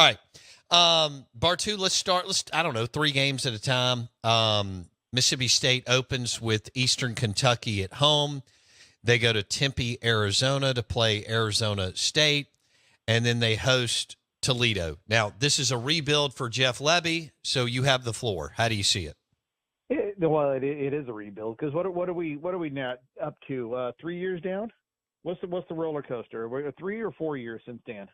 All right. Bartoo, let's start. I don't know, 3 games at a time. Mississippi State opens with Eastern Kentucky at home. They go to Tempe, Arizona to play Arizona State, and then they host Toledo. Now, this is a rebuild for Jeff Lebby, so you have the floor. How do you see it? It is a rebuild because what are we now up to? 3 years down? What's the roller coaster? We're 3 or 4 years since Dan.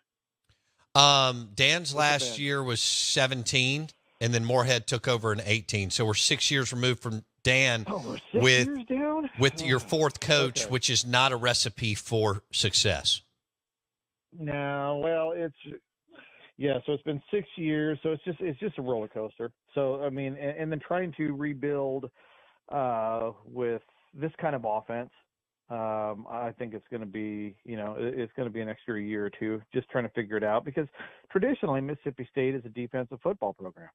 Dan's last year was 17, and then Moorhead took over in 18. So we're 6 years removed from Dan. We're 6 years down with your fourth coach, Okay. which is not a recipe for success. No, well, so it's been 6 years, so it's just a roller coaster. So I mean, and then trying to rebuild with this kind of offense. I think it's going to be, it's going to be an extra year or two just trying to figure it out because traditionally Mississippi State is a defensive football program.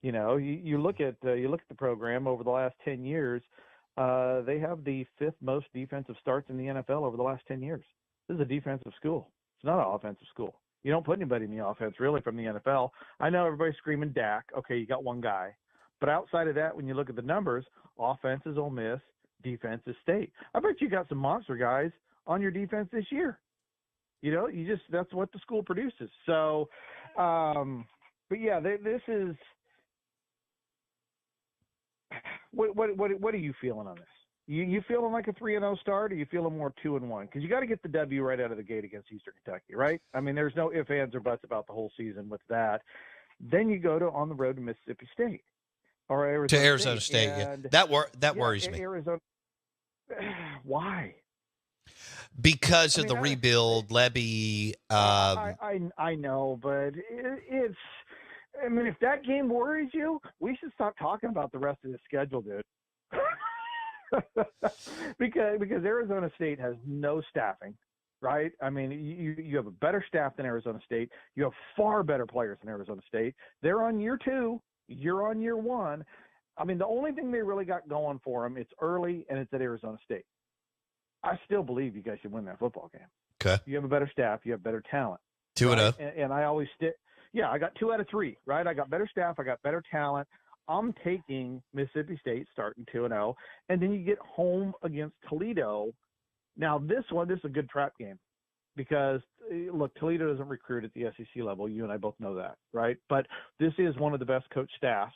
You look at the program over the last 10 years, they have the 5th most defensive starts in the NFL over the last 10 years. This is a defensive school. It's not an offensive school. You don't put anybody in the offense really from the NFL. I know everybody's screaming Dak. Okay, you got one guy. But outside of that, when you look at the numbers, offense is Ole Miss, defense is State. I bet you got some monster guys on your defense this year. That's what the school produces. So, but yeah, this is what are you feeling on this? You feeling like a 3-0 start, or you feeling more 2-1? Because you got to get the W right out of the gate against Eastern Kentucky, right? I mean, there's no ifs, ands, or buts about the whole season with that. Then you go on the road to Mississippi State or Arizona State. Yeah. That worries me. Arizona. Why? Because of the rebuild, Lebby. I know, but it's. I mean, if that game worries you, we should stop talking about the rest of the schedule, dude. because Arizona State has no staffing, right? I mean, you have a better staff than Arizona State. You have far better players than Arizona State. They're on year 2. You're on year 1. I mean, the only thing they really got going for them, it's early and it's at Arizona State. I still believe you guys should win that football game. Okay. You have a better staff. You have better talent. 2-0. Right? And I always stick. Yeah, I got 2 out of 3, right? I got better staff. I got better talent. I'm taking Mississippi State starting 2-0, and then you get home against Toledo. Now, this is a good trap game because, look, Toledo doesn't recruit at the SEC level. You and I both know that, right? But this is one of the best coach staffs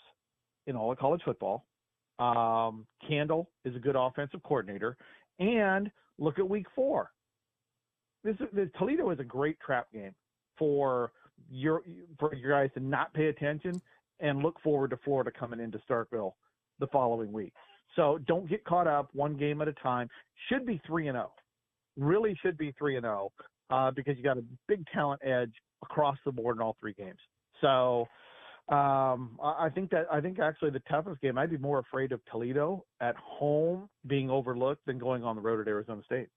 in all of college football. Candle is a good offensive coordinator. And look at week 4. Toledo is a great trap game for your guys to not pay attention and look forward to Florida coming into Starkville the following week. So don't get caught up one game at a time. Should be 3-0. Really should be 3-0 because you got a big talent edge across the board in all 3 games. So I think actually the toughest game, I'd be more afraid of Toledo at home being overlooked than going on the road at Arizona State.